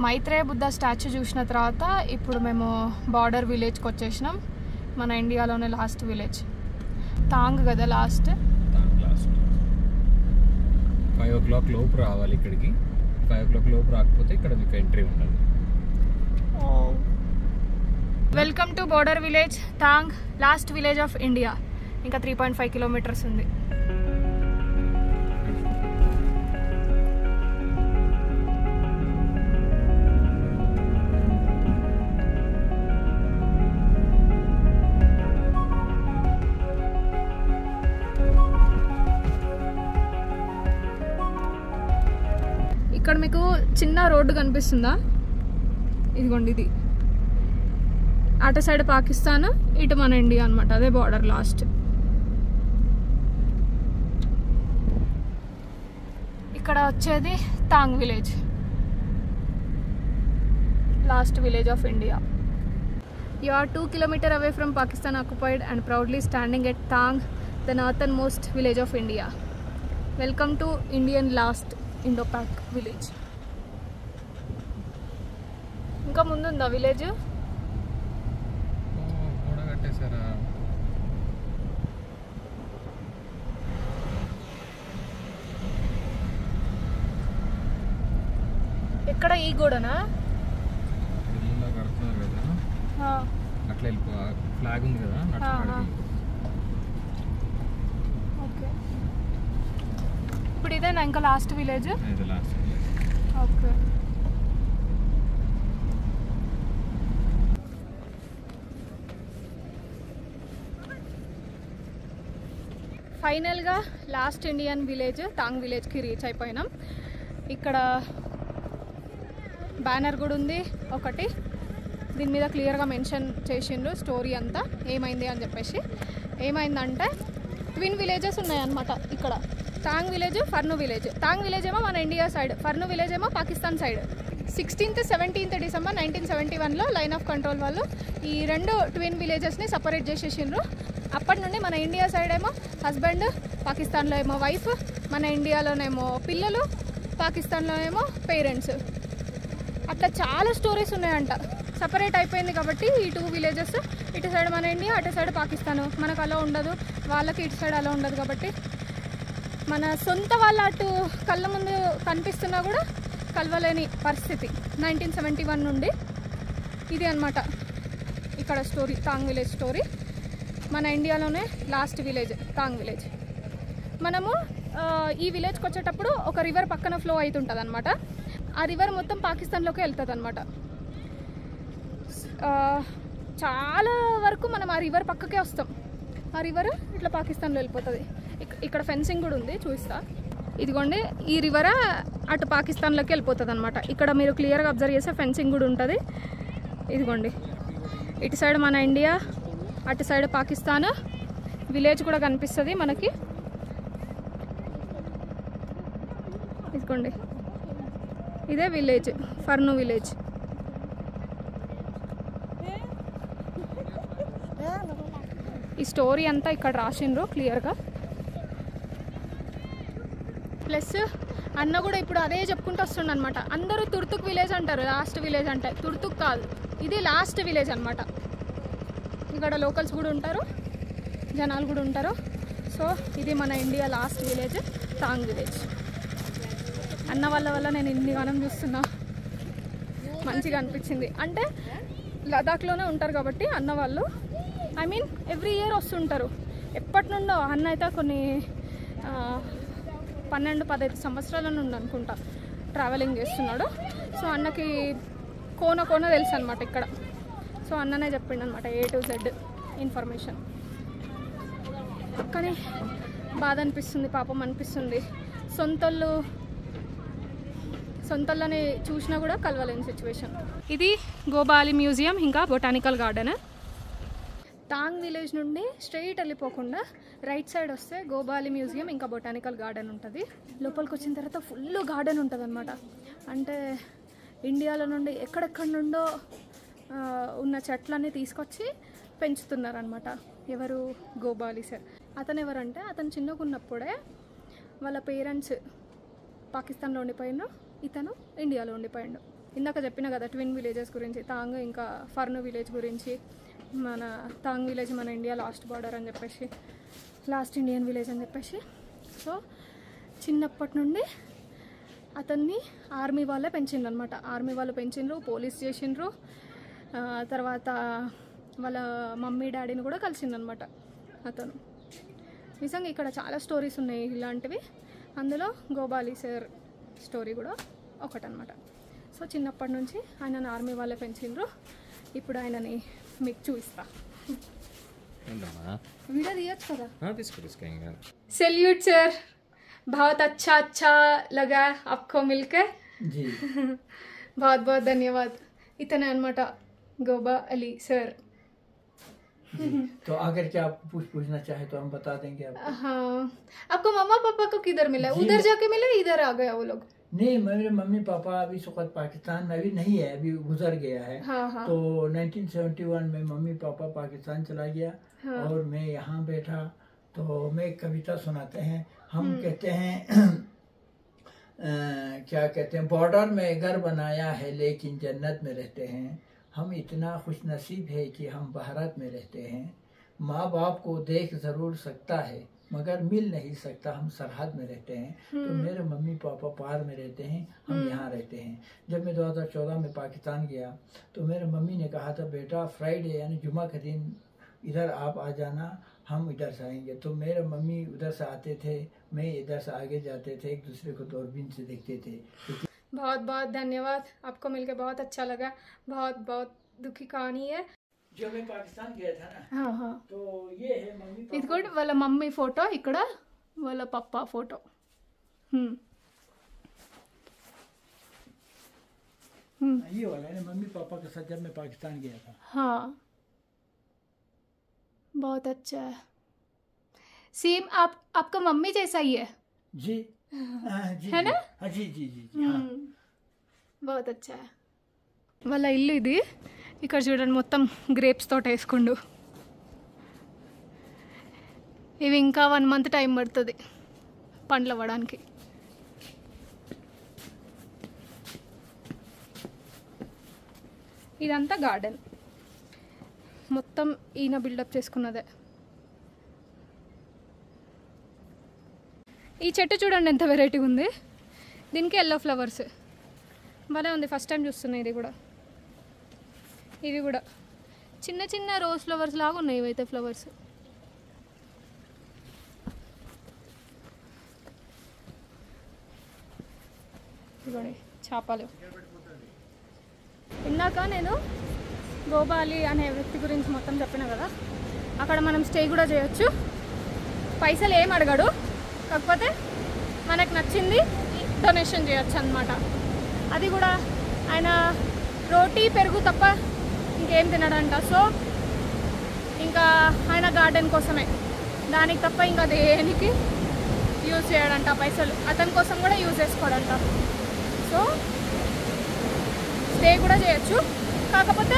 Maitreya Buddha statue చూసిన తర్వాత ఇప్పుడు మేము బార్డర్ విలేజ్కి వచ్చేసినాం. మన ఇండియాలోనే లాస్ట్ విలేజ్ తాంగ్ కదా. లాస్ట్ 5 o'clock లోపు రావాలి ఇక్కడికి. 5 o'clock లోపు రాకపోతే ఇక్కడ మీకు ఎంట్రీ ఉండదు. Welcome to border village తాంగ్, last village of India. ఇంకా 3.5 kilometers ఉంది. ఇక్కడ మీకు చిన్న రోడ్డు కనిపిస్తుందా? ఇదిగోండి, ఇది అటు సైడ్ పాకిస్తాన్, ఇటు మన ఇండియా అనమాట. అదే బార్డర్ లాస్ట్. ఇక్కడ వచ్చేది తాంగ్ village, last village of India. You are 2 kilometers away from Pakistan occupied and proudly standing at Tang, the northernmost village of India. Welcome to Indian last Indo-Pak village. ఇంకా ముందుందా village? ఎక్కడ ఈ గోడనా? అట్లా వెళ్ళిపో, flag ఉంది కదా. Okay, ఇప్పుడు ఇదేనా ఇంకా లాస్ట్ విలేజ్? లాస్ట్. ఓకే, ఫైనల్గా లాస్ట్ ఇండియన్ విలేజ్ తాంగ్ విలేజ్కి రీచ్ అయిపోయినాం. ఇక్కడ బ్యానర్ కూడా ఉంది ఒకటి, దీని మీద క్లియర్గా మెన్షన్ చేసిండ్రు స్టోరీ అంతా ఏమైంది అని చెప్పేసి. ఏమైందంటే ట్విన్ విలేజెస్ ఉన్నాయన్నమాట ఇక్కడ. Thang village, Farnu village. Thang village ఏమో మన ఇండియా సైడ్, ఫర్ను విలేజ్ ఏమో Pakistan side. 16th 17th December 1971లో లైన్ ఆఫ్ కంట్రోల్ వాళ్ళు ఈ రెండు ట్విన్ విలేజెస్ని సపరేట్ చేసేసిండ్రు. అప్పటి నుండి మన ఇండియా సైడ్ ఏమో హస్బెండ్, పాకిస్తాన్లో ఏమో వైఫ్, మన ఇండియాలోనేమో పిల్లలు, పాకిస్తాన్లో ఏమో పేరెంట్స్. అట్లా చాలా స్టోరీస్ ఉన్నాయంట. సపరేట్ అయిపోయింది కాబట్టి ఈ 2 విలేజెస్, ఇటు సైడ్ మన ఇండియా, అటు సైడ్ పాకిస్తాన్. మనకు అలా ఉండదు, వాళ్ళకి ఇటు సైడ్ అలా ఉండదు. కాబట్టి మన సొంత వాళ్ళ అటు కళ్ళ ముందు కనిపిస్తున్నా కూడా కలవలేని పరిస్థితి 1971 నుండి. ఇది అన్నమాట ఇక్కడ స్టోరీ, తాంగ్ విలేజ్ స్టోరీ. మన ఇండియాలోనే లాస్ట్ విలేజ్ తాంగ్ విలేజ్. మనము ఈ విలేజ్కి వచ్చేటప్పుడు ఒక రివర్ పక్కన ఫ్లో అవుతుంటుంది అనమాట. ఆ రివర్ మొత్తం పాకిస్తాన్లోకి వెళ్తుంది అనమాట. చాలా వరకు మనం ఆ రివర్ పక్కకే వస్తాం. ఆ రివర్ ఇట్లా పాకిస్తాన్లో వెళ్ళిపోతుంది. ఇక్కడ ఫెన్సింగ్ కూడా ఉంది, చూస్తా. ఇదిగోండి, ఈ రివర్ అటు పాకిస్తాన్లోకి వెళ్ళిపోతుంది అనమాట. ఇక్కడ మీరు క్లియర్గా అబ్జర్వ్ చేస్తే ఫెన్సింగ్ కూడా ఉంటుంది. ఇదిగోండి, ఇటు సైడ్ మన ఇండియా, అటు సైడ్ పాకిస్తాన్. విలేజ్ కూడా కనిపిస్తుంది మనకి. ఇదిగోండి, ఇదే విలేజ్, ఫర్ను విలేజ్. ఈ స్టోరీ అంతా ఇక్కడ రాసిండ్రు క్లియర్గా. ప్లస్ అన్న కూడా ఇప్పుడు అదే చెప్పుకుంటూ వస్తుండ అనమాట. అందరూ తుర్తుక్ విలేజ్ అంటారు, లాస్ట్ విలేజ్ అంటే. తుర్తుక్ కాదు, ఇది లాస్ట్ విలేజ్ అనమాట. ఇక్కడ లోకల్స్ కూడా ఉంటారు, జనాలు కూడా ఉంటారు. సో ఇది మన India last village Thang village. అన్న వాళ్ళ వల్ల నేను ఇన్ని గానం చూస్తున్నా, మంచిగా అనిపించింది. అంటే లదాఖ్లోనే ఉంటారు కాబట్టి అన్న వాళ్ళు, ఐ మీన్ ఎవ్రీ ఇయర్ వస్తుంటారు. ఎప్పటి నుండో అన్న అయితే కొన్ని 12-15 సంవత్సరాల నుండి అనుకుంటా ట్రావెలింగ్ చేస్తున్నాడు. సో అన్నకి కోన తెలుసు అనమాట ఇక్కడ. సో అన్ననే చెప్పిండు అనమాట A to Z ఇన్ఫర్మేషన్. కానీ బాధ అనిపిస్తుంది, పాపం అనిపిస్తుంది. సొంతల్లని చూసినా కూడా కలవలేని సిచ్యువేషన్. ఇది గోబాలి మ్యూజియం, ఇంకా బొటానికల్ గార్డెన్. తాంగ్ విలేజ్ నుండి స్ట్రైట్ వెళ్ళిపోకుండా రైట్ సైడ్ వస్తే గోబాలి మ్యూజియం ఇంకా బొటానికల్ గార్డెన్ ఉంటుంది. లోపలికి వచ్చిన తర్వాత ఫుల్ గార్డెన్ ఉంటుంది అనమాట. అంటే ఇండియాలో నుండి ఎక్కడెక్కడి నుండో ఉన్న చెట్లన్నీ తీసుకొచ్చి పెంచుతున్నారనమాట. ఎవరు? గోబాలి సార్. అతను ఎవరంటే, అతను చిన్నగా ఉన్నప్పుడే వాళ్ళ పేరెంట్స్ పాకిస్తాన్లో ఉండిపోయిండు, ఇతను ఇండియాలో ఉండిపోయిండు. ఇందాక చెప్పిన కదా ట్విన్ విలేజెస్ గురించి, తాంగ్ ఇంకా ఫర్ను విలేజ్ గురించి. మన తాంగ్ విలేజ్ మన ఇండియా లాస్ట్ బార్డర్ అని చెప్పేసి, లాస్ట్ ఇండియన్ విలేజ్ అని చెప్పేసి. సో చిన్నప్పటి నుండి అతన్ని ఆర్మీ వాళ్ళే పెంచిండ్రు అనమాట. ఆర్మీ వాళ్ళు పెంచిండ్రు, పోలీస్ చేసిండ్రు. తర్వాత వాళ్ళ మమ్మీ డాడీని కూడా కలిసిందనమాట అతను. నిజంగా ఇక్కడ చాలా స్టోరీస్ ఉన్నాయి ఇలాంటివి. అందులో గోబాలి సార్ స్టోరీ కూడా ఒకటనమాట. సో చిన్నప్పటి నుంచి ఆయనను ఆర్మీ వాళ్ళే పెంచిండ్రు. ఇప్పుడు ఆయనని మీకు చూపిస్తా. వీడియో తీయచ్చు కదా. సెల్యూట్ సార్, बहुत अच्छा लगा आपको मिलकर जी. बहुत बहुत धन्यवाद. इतने अनమాట गोबा अली सर. तो अगर क्या आप पूछना चाहे तो हम बता देंगे आपको. हाँ, आपको मम्मा पापा को किधर मिला? उधर जाके मिले, इधर आ गया वो लोग? नहीं, मेरे मम्मी पापा अभी सुखद पाकिस्तान में अभी नहीं है, अभी गुजर गया है. हाँ, हाँ. तो 1971 में मम्मी पापा पाकिस्तान चला गया. हाँ. और मैं यहाँ बैठा तो मैं कविता सुनाते हैं. हम कहते हैं क्या कहते हैं, बॉर्डर में घर बनाया है लेकिन जन्नत में रहते हैं. हम इतना खुश नसीब है कि हम भारत में रहते हैं. माँ बाप को देख जरूर सकता है मगर मिल नहीं सकता, हम सरहद में रहते हैं. तो मेरे मम्मी पापा पार में रहते हैं, हम यहाँ रहते हैं. जब मैं 2014 में पाकिस्तान गया तो मेरे मम्मी ने कहा था बेटा फ्राइडे यानी जुमा के दिन इधर आप आ जाना, हम इधर से आएंगे. तो मेरे मम्मी उधर से आते थे, मैं इधर से आगे जाते थे, एक दूसरे को दूरबीन से देखते थे. बहुत बहुत धन्यवाद, आपको मिलकर बहुत अच्छा लगा. बहुत बहुत दुखी कहानी है. जो मैं पाकिस्तान गया था ना, हाँ हाँ, तो ये है मम्मी ఇది కూడా వాళ్ళ మమ్మీ ఫోటో, ఇక్కడ వాళ్ళ పప్పా ఫోటో. ये वाला है मम्मी पापा के साथ जब मैं पाकिस्तान गया था. हाँ, बहुत अच्छा है. सेम आपका मम्मी जैसा ही है जी. जी है ना? हाँ जी जी जी जी. हाँ. बहुत अच्छा है. వాళ్ళ ఇల్లు ఇది. ఇక్కడ చూడండి మొత్తం గ్రేప్స్ తోట వేసుకుండు. ఇవి ఇంకా 1 month టైం పడుతుంది పండ్లు అవ్వడానికి. ఇదంతా గార్డెన్ మొత్తం ఈయన బిల్డప్ చేసుకున్నదే. ఈ చెట్టు చూడండి ఎంత వెరైటీగా ఉంది. దీనికి ఎల్లో ఫ్లవర్స్ భలే ఉంది. ఫస్ట్ టైం చూస్తున్నా. ఇవి కూడా చిన్న చిన్న రోజ్ ఫ్లవర్స్ లాగా ఉన్నాయి. ఇవైతే ఫ్లవర్స్. ఇవ్వండి చేపలు. ఇందాక నేను గోబాలి అనే వ్యక్తి గురించి మొత్తం చెప్పిన కదా, అక్కడ మనం స్టే కూడా చేయొచ్చు. పైసలు ఏం అడగడు, కాకపోతే మనకు నచ్చింది డొనేషన్ చేయొచ్చు అన్నమాట. అది కూడా ఆయన రోటీ పెరుగు తప్ప ఇంకేం తినడంట. సో ఇంకా ఆయన గార్డెన్ కోసమే, దానికి తప్ప ఇంకా దేనికి యూజ్ చేయడంట. పైసలు అతని కోసం కూడా యూజ్ చేసుకోడంట. సో స్టే కూడా చేయొచ్చు. కాకపోతే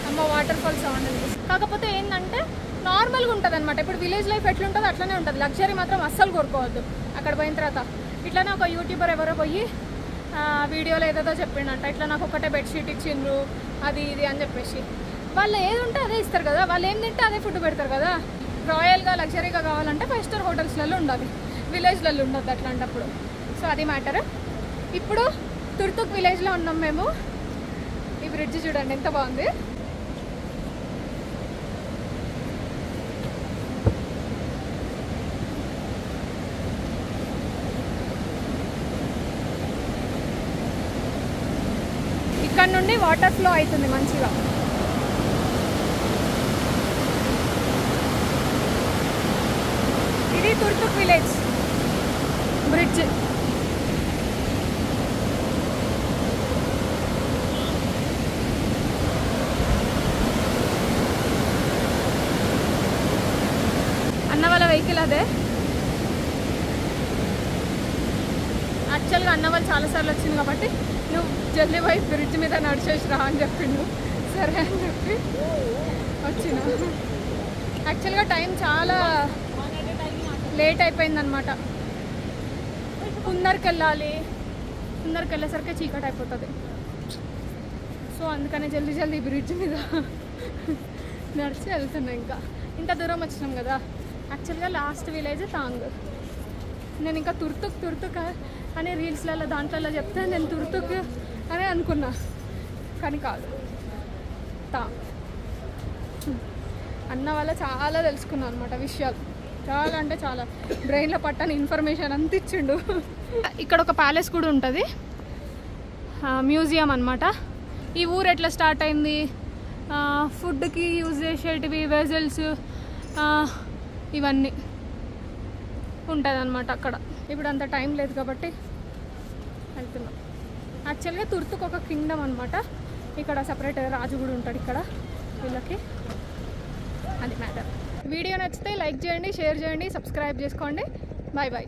అమ్మ వాటర్ ఫాల్స్ సౌండ్ ఉంది. కాకపోతే ఏంటంటే నార్మల్గా ఉంటుంది అనమాట. ఇప్పుడు విలేజ్ లైఫ్ ఎట్లుంటుందో అట్లనే ఉంటుంది. లగ్జరీ మాత్రం అస్సలు కోరుకోవద్దు. అక్కడ పోయిన తర్వాత ఇట్లానే ఒక యూట్యూబర్ ఎవరో పోయి వీడియోలో ఏదేదో చెప్పిండంట, ఇట్లా నాకు ఒకటే బెడ్షీట్ ఇచ్చిండ్రు అది ఇది అని చెప్పేసి. వాళ్ళు ఏది ఉంటే అదే ఇస్తారు కదా, వాళ్ళు ఏం తింటే అదే ఫుడ్ పెడతారు కదా. రాయల్గా లగ్జరీగా కావాలంటే 5 star హోటల్స్లలో ఉండాలి, విలేజ్లలో ఉండద్దు అట్లాంటప్పుడు. సో అది మ్యాటర్. ఇప్పుడు తుర్తుక్ విలేజ్లో ఉన్నాం మేము. ఈ బ్రిడ్జ్ చూడండి ఎంత బాగుంది. ఇక్కడ నుండి వాటర్ ఫ్లో అవుతుంది మంచిగా. ఇది తుర్తుక్ విలేజ్ బ్రిడ్జ్. అన్న వాళ్ళ వెహికల్ అదే. యాక్చువల్గా అన్న వాళ్ళు చాలాసార్లు వచ్చింది కాబట్టి నువ్వు జల్దీ పోయి బ్రిడ్జ్ మీద నడిచేసి రా అని చెప్పిండు. సరే అని చెప్పి వచ్చిన. యాక్చువల్గా టైం చాలా లేట్ అయిపోయిందనమాట. కుందర్కి వెళ్ళాలి. కుందర్కి వెళ్ళేసరికి చీకటి అయిపోతుంది. సో అందుకనే జల్దీ జల్దీ బ్రిడ్జ్ మీద నడిచి వెళ్తున్నా. ఇంకా ఇంత దూరం వచ్చినాం కదా. యాక్చువల్గా లాస్ట్ విలేజ్ తాంగ్. నేను ఇంకా తుర్తుక్ అనే రీల్స్లలో దాంట్లో చెప్తే నేను తుర్తుక్ అని అనుకున్నా, కానీ కాదు తాంగ్. అన్న వల్ల చాలా తెలుసుకున్నాను అనమాట విషయాలు. చాలా అంటే చాలా బ్రెయిన్లో పట్టని ఇన్ఫర్మేషన్ అంత ఇచ్చిండు. ఇక్కడ ఒక ప్యాలెస్ కూడా ఉంటుంది, మ్యూజియం అనమాట. ఈ ఊరు ఎట్లా స్టార్ట్ అయింది, ఫుడ్కి యూజ్ చేసేటివి వెజల్స్, ఇవన్నీ ఉంటుంది అనమాట అక్కడ. ఇప్పుడు అంత టైం లేదు కాబట్టి వెళ్తున్నాం. యాక్చువల్గా తుర్తుకు ఒక కింగ్డమ్ అనమాట. ఇక్కడ సపరేట్ రాజు కూడా ఉంటాడు ఇక్కడ వీళ్ళకి. అది మ్యాటర్. వీడియో నచ్చితే లైక్ చేయండి, షేర్ చేయండి, సబ్స్క్రైబ్ చేసుకోండి. Bye bye.